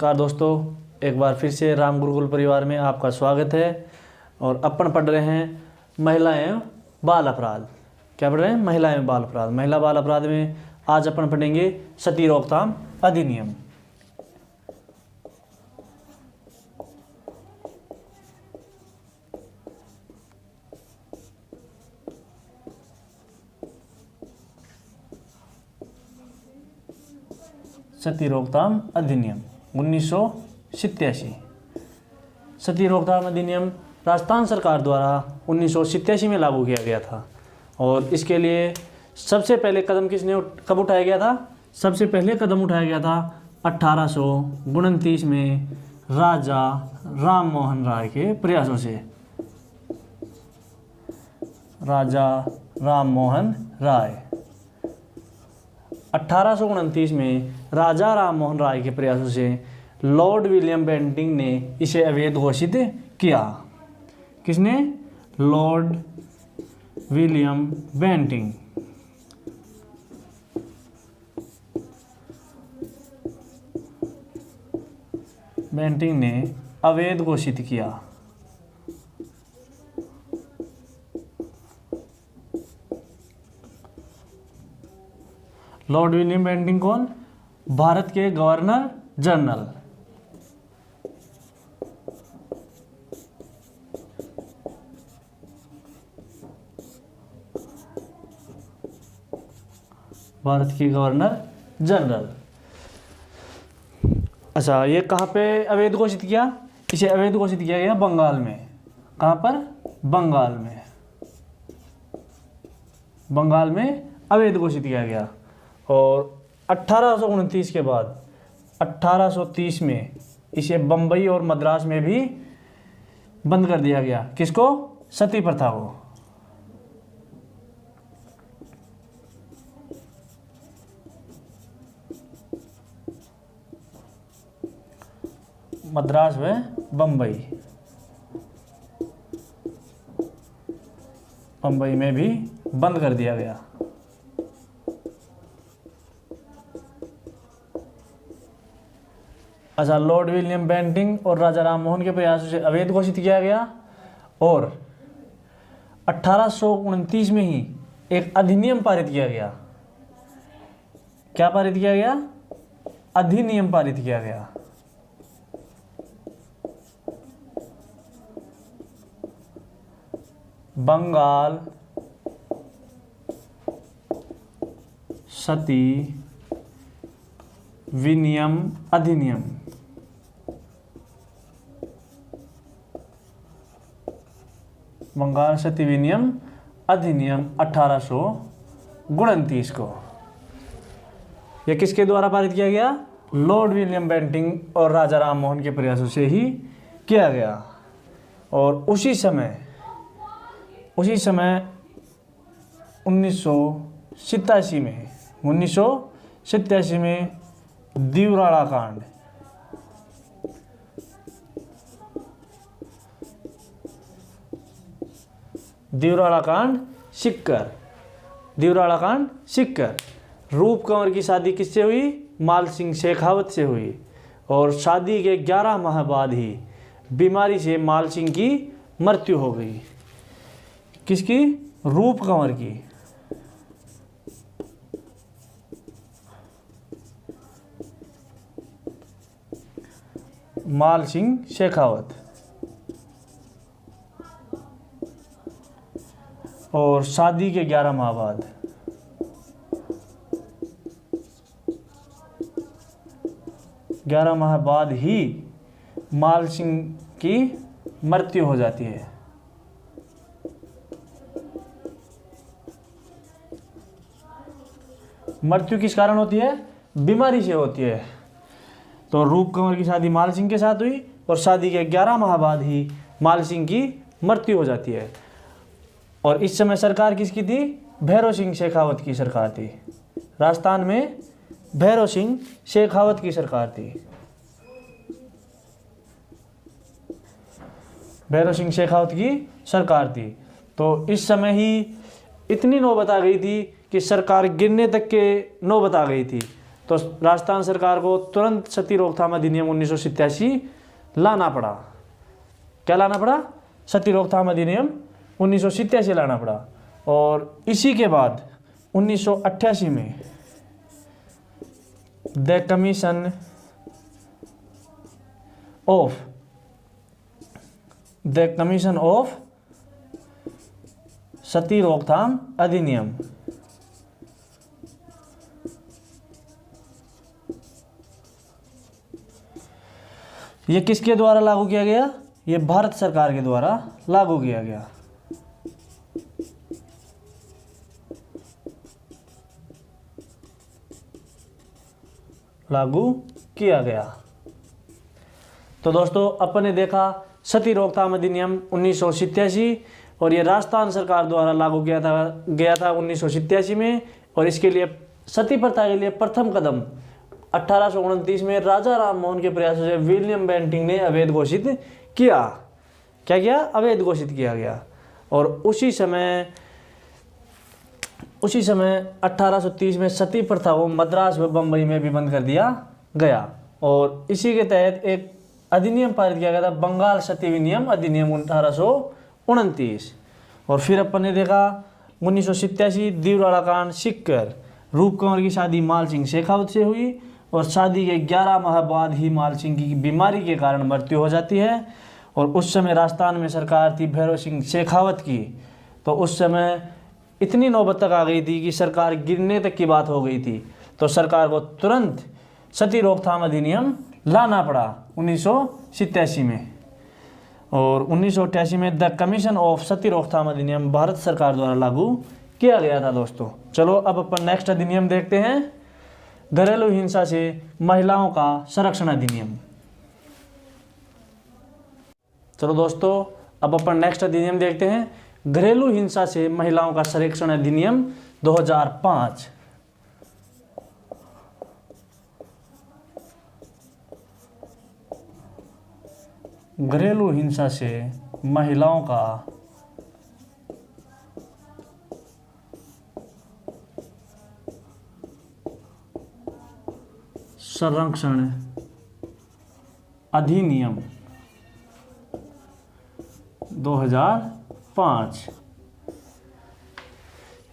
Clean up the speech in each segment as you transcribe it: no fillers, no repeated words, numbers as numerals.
नमस्कार दोस्तों, एक बार फिर से राम गुरुकुल परिवार में आपका स्वागत है। और अपन पढ़ रहे हैं महिला एवं बाल अपराध। क्या पढ़ रहे हैं? महिला एवं बाल अपराध। महिला बाल अपराध में आज अपन पढ़ेंगे सती रोकथाम अधिनियम। सती रोकथाम अधिनियम 1987। सती रोकथाम अधिनियम राजस्थान सरकार द्वारा 1987 में लागू किया गया था। और इसके लिए सबसे पहले कदम कब उठाया गया था? सबसे पहले कदम उठाया गया था 1829 में राजा राम मोहन राय के प्रयासों से। राजा राम मोहन राय 1829 में राजा राम मोहन राय के प्रयासों से लॉर्ड विलियम बेंटिंक ने इसे अवैध घोषित किया। किसने? Lord William Bentinck. बेंटिंक ने अवैध घोषित किया। लॉर्ड विलियम बेंटिंक कौन? भारत के गवर्नर जनरल। भारत के गवर्नर जनरल। अच्छा, ये कहाँ पे अवैध घोषित किया? इसे अवैध घोषित किया गया बंगाल में। कहाँ पर? बंगाल में। बंगाल में अवैध घोषित किया गया। और 1829 के बाद 1830 में इसे बम्बई और मद्रास में भी बंद कर दिया गया। किसको? सती प्रथा को। मद्रास व बम्बई। बम्बई में भी बंद कर दिया गया। अच्छा, लॉर्ड विलियम बेंटिंक और राजा राम मोहन के प्रयासों से अवैध घोषित किया गया। और 1829 में ही एक अधिनियम पारित किया गया। क्या पारित किया गया? अधिनियम पारित किया गया। बंगाल सती विनियम अधिनियम। बंगाल सती विनियम अधिनियम 1829 को। यह किसके द्वारा पारित किया गया? लॉर्ड विलियम बेंटिंक और राजा राम मोहन के प्रयासों से ही किया गया। और उसी समय 1987 में दिवराड़ा कांड। दिवराड़ा कांड सिक्कर। रूप कंवर की शादी किससे हुई? माल सिंह शेखावत से हुई। और शादी के 11 माह बाद ही बीमारी से माल सिंह की मृत्यु हो गई। किसकी? रूप कंवर की। माल सिंह शेखावत। और शादी के 11 माह बाद 11 माह बाद ही माल सिंह की मृत्यु हो जाती है। मृत्यु किस कारण होती है? बीमारी से होती है। तो रूप कंवर की शादी माल सिंह के साथ हुई और शादी के 11 माह बाद ही माल सिंह की मृत्यु हो जाती है। और इस समय सरकार किसकी थी? भैरव सिंह शेखावत की सरकार थी। राजस्थान में भैरव सिंह शेखावत की सरकार थी। भैरव सिंह शेखावत की सरकार थी। तो इस समय ही इतनी नौबत आ गई थी कि सरकार गिरने तक के नौबत आ गई थी। तो राजस्थान सरकार को तुरंत सती रोकथाम अधिनियम 1987 लाना पड़ा। क्या लाना पड़ा? सती रोकथाम अधिनियम 1987 लाना पड़ा। और इसी के बाद 1988 में द कमीशन ऑफ सती रोकथाम अधिनियम, ये किसके द्वारा लागू किया गया? ये भारत सरकार के द्वारा लागू किया गया। लागू किया गया। तो दोस्तों अपन ने देखा सती रोकथाम अधिनियम 1987 और ये राजस्थान सरकार द्वारा लागू किया गया था 1987 में। और इसके लिए सती प्रथा के लिए प्रथम कदम 1829 में राजा राम मोहन के प्रयासों से विलियम बेंटिंक ने अवैध घोषित किया। क्या किया? अवैध घोषित किया गया। और उसी समय 1830 में सती प्रथा को मद्रास व बम्बई में भी बंद कर दिया गया। और इसी के तहत एक अधिनियम पारित किया गया था, बंगाल सती विनियम अधिनियम 1829। और फिर अपन ने देखा 1987 दीवराड़ा कांड सिक्कर, रूप कंवर की शादी माल सिंह शेखावत से हुई और शादी के 11 माह बाद ही माल सिंह की बीमारी के कारण मृत्यु हो जाती है। और उस समय राजस्थान में सरकार थी भैरव सिंह शेखावत की। तो उस समय इतनी नौबत तक आ गई थी कि सरकार गिरने तक की बात हो गई थी। तो सरकार को तुरंत सती रोकथाम अधिनियम लाना पड़ा 1987 में। और 1988 में द कमीशन ऑफ सती रोकथाम अधिनियम भारत सरकार द्वारा लागू किया गया था दोस्तों। चलो अब अपन नेक्स्ट अधिनियम देखते हैं, घरेलू हिंसा से महिलाओं का संरक्षण अधिनियम। चलो दोस्तों अब अपन नेक्स्ट अधिनियम देखते हैं, घरेलू हिंसा से महिलाओं का संरक्षण अधिनियम 2005। घरेलू हिंसा से महिलाओं का संरक्षण अधिनियम 2005।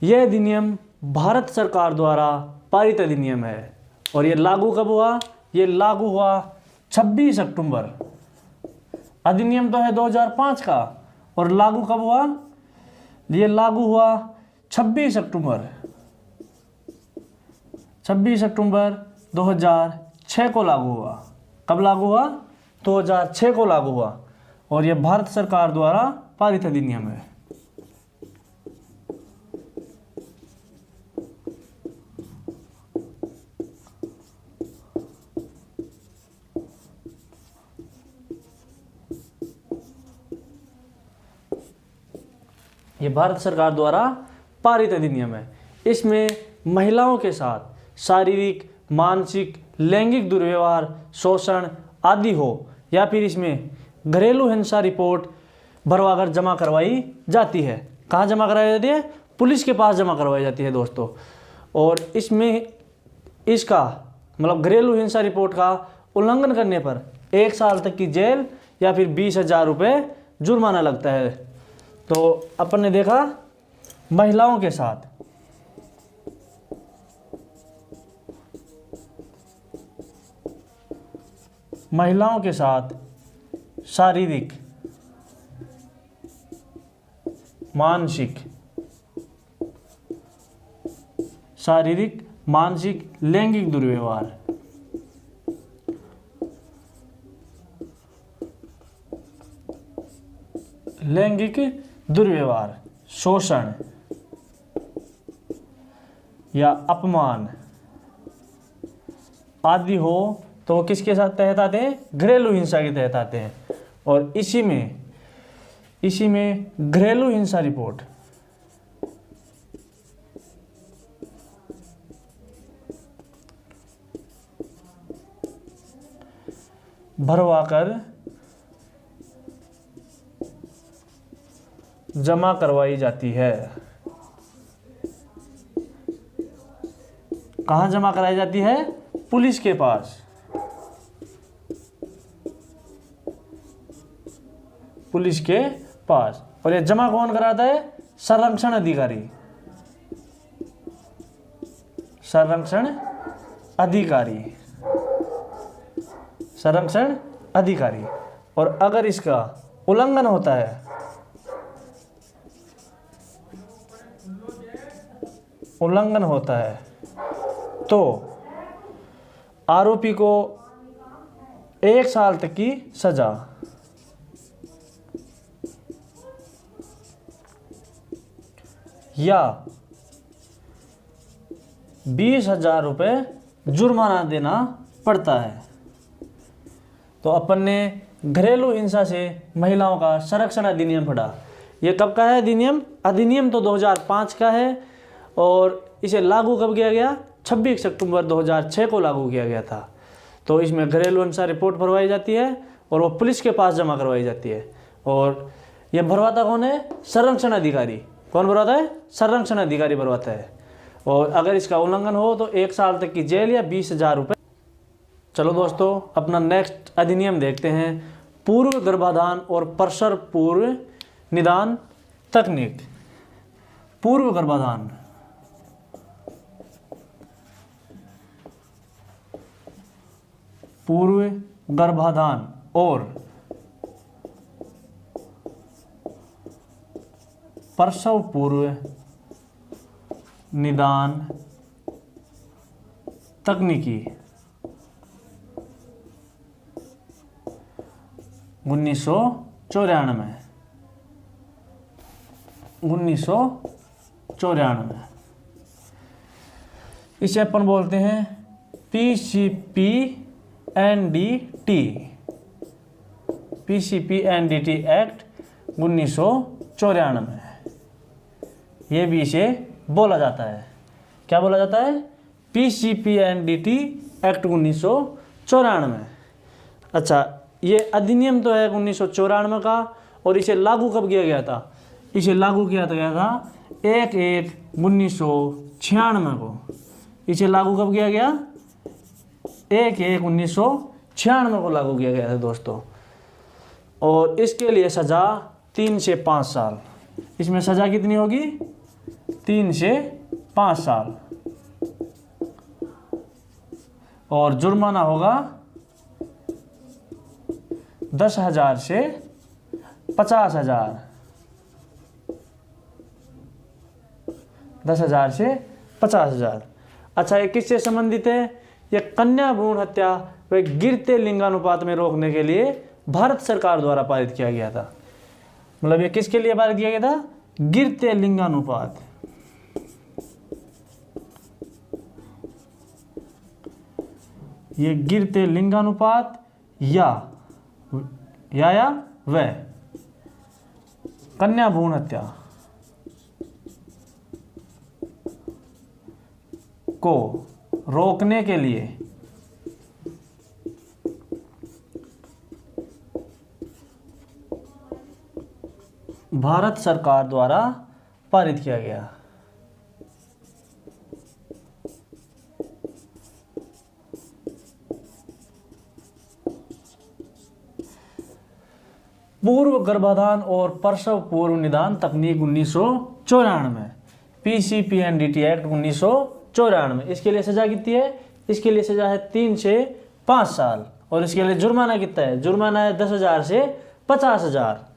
यह अधिनियम भारत सरकार द्वारा पारित अधिनियम है। और यह लागू कब हुआ? यह लागू हुआ 26 अक्टूबर। अधिनियम तो है 2005 का और लागू कब हुआ? ये लागू हुआ 26 अक्टूबर 2006 को लागू हुआ। कब लागू हुआ? 2006 को लागू हुआ। और यह भारत सरकार द्वारा पारित अधिनियम है। ये भारत सरकार द्वारा पारित अधिनियम है। इसमें महिलाओं के साथ शारीरिक, मानसिक, लैंगिक दुर्व्यवहार, शोषण आदि हो या फिर इसमें घरेलू हिंसा रिपोर्ट भरवाकर जमा करवाई जाती है। कहाँ जमा करवाई जाती है? पुलिस के पास जमा करवाई जाती है दोस्तों। और इसमें इसका मतलब घरेलू हिंसा रिपोर्ट का उल्लंघन करने पर 1 साल तक की जेल या फिर 20,000 रुपये जुर्माना लगता है। तो अपन ने देखा महिलाओं के साथ शारीरिक, मानसिक, लैंगिक दुर्व्यवहार, शोषण या अपमान आदि हो तो वो किसके साथ तहत आते हैं? घरेलू हिंसा के तहत आते हैं। और इसी में घरेलू हिंसा रिपोर्ट भरवाकर जमा करवाई जाती है। कहाँ जमा कराई जाती है? पुलिस के पास, पुलिस के पास। और ये जमा कौन कराता है? संरक्षण अधिकारी, संरक्षण अधिकारी, संरक्षण अधिकारी। और अगर इसका उल्लंघन होता है, उल्लंघन होता है तो आरोपी को 1 साल तक की सजा, या 20,000 रुपये जुर्माना देना पड़ता है। तो अपन ने घरेलू हिंसा से महिलाओं का संरक्षण अधिनियम पढ़ा। ये कब का है अधिनियम? अधिनियम तो 2005 का है और इसे लागू कब किया गया? 26 अक्टूबर 2006 को लागू किया गया था। तो इसमें घरेलू हिंसा रिपोर्ट भरवाई जाती है और वो पुलिस के पास जमा करवाई जाती है। और ये भरवाता कौन है? संरक्षण अधिकारी। कौन भरवाता है? संरक्षण अधिकारी भरवाता है। और अगर इसका उल्लंघन हो तो 1 साल तक की जेल या 20,000 रुपये। चलो दोस्तों, अपना नेक्स्ट अधिनियम देखते हैं, पूर्व गर्भाधान और प्रसव पूर्व निदान तकनीक। पूर्व गर्भाधान, पूर्व गर्भाधान और प्रसव पूर्व निदान तकनीकी 1994। इसे अपन बोलते हैं PCPNDT, PCPNDT एक्ट 1994। ये भी इसे बोला जाता है। क्या बोला जाता है? PCPNDT act 1994। अच्छा, ये अधिनियम तो है 1994 का और इसे लागू कब किया गया था? इसे लागू किया गया था 1/1/1996 को। इसे लागू कब किया गया? 1/1/1996 को लागू किया गया था दोस्तों। और इसके लिए सज़ा 3 से 5 साल। इसमें सज़ा कितनी होगी? 3 से 5 साल। और जुर्माना होगा 10,000 से 50,000। 10,000 से 50,000। अच्छा, ये किससे संबंधित है? ये कन्या भ्रूण हत्या व गिरते लिंगानुपात में रोकने के लिए भारत सरकार द्वारा पारित किया गया था। मतलब ये किसके लिए पारित किया गया था? गिरते लिंगानुपात। ये गिरते लिंगानुपात या व कन्या भ्रूण हत्या को रोकने के लिए भारत सरकार द्वारा पारित किया गया। पूर्व गर्भाधान और प्रसव पूर्व निदान तकनीक 1994, PCPNDT एक्ट 1994। इसके लिए सजा कितनी है? इसके लिए सजा है 3 से 5 साल। और इसके लिए जुर्माना कितना है? जुर्माना है 10,000 से 50,000।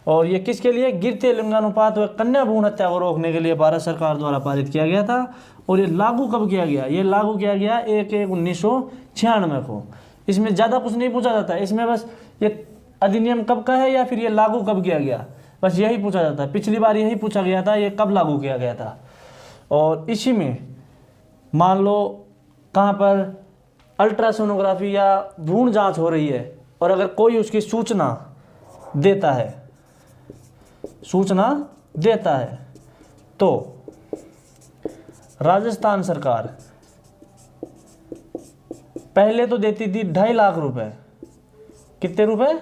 और ये किसके लिए? गिरते लिंगानुपात व कन्या भ्रूण हत्या को रोकने के लिए भारत सरकार द्वारा पारित किया गया था। और ये लागू कब किया गया? ये लागू किया गया 1/1/1996 को। इसमें ज़्यादा कुछ नहीं पूछा जाता, इसमें बस ये अधिनियम कब का है या फिर ये लागू कब किया गया, बस यही पूछा जाता है। पिछली बार यही पूछा गया था, ये कब लागू किया गया था। और इसी में मान लो कहाँ पर अल्ट्रासोनोग्राफी या भ्रूण जांच हो रही है और अगर कोई उसकी सूचना देता है तो राजस्थान सरकार पहले तो देती थी 2.5 लाख रुपए। कितने रुपए?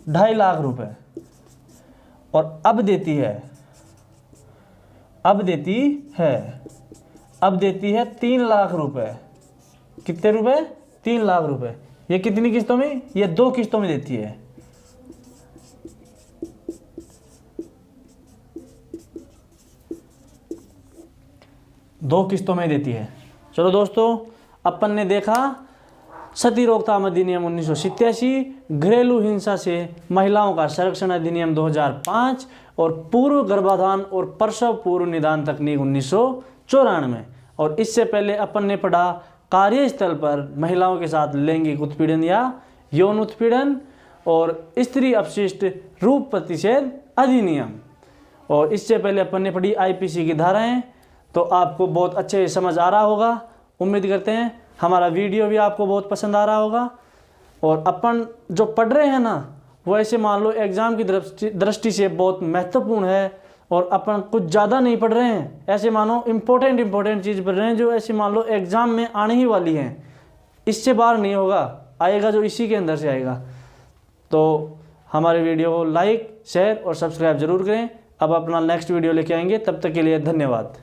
2.5 लाख रुपए। और अब देती है 3 लाख रुपए। कितने रुपए? 3 लाख रुपए। ये कितनी किस्तों में? ये 2 किस्तों में देती है। दो किस्तों में देती है। चलो दोस्तों, अपन ने देखा सती रोकथाम अधिनियम 1987, घरेलू हिंसा से महिलाओं का संरक्षण अधिनियम 2005 और पूर्व गर्भाधान और प्रसव पूर्व निदान तकनीक 1994। और इससे पहले अपन ने पढ़ा कार्यस्थल पर महिलाओं के साथ लैंगिक उत्पीड़न या यौन उत्पीड़न और स्त्री अपशिष्ट रूप प्रतिषेध अधिनियम। और इससे पहले अपन ने पढ़ी आईपीसी की धाराएं। तो आपको बहुत अच्छे समझ आ रहा होगा, उम्मीद करते हैं। हमारा वीडियो भी आपको बहुत पसंद आ रहा होगा। और अपन जो पढ़ रहे हैं ना, वो ऐसे मान लो एग्ज़ाम की दृष्टि से बहुत महत्वपूर्ण है। और अपन कुछ ज़्यादा नहीं पढ़ रहे हैं, ऐसे मानो इम्पोर्टेंट चीज़ पढ़ रहे हैं जो ऐसे मान लो एग्ज़ाम में आने ही वाली हैं। इससे बाहर नहीं होगा, आएगा जो इसी के अंदर से आएगा। तो हमारे वीडियो को लाइक, शेयर और सब्सक्राइब जरूर करें। अब अपना नेक्स्ट वीडियो लेके आएंगे, तब तक के लिए धन्यवाद।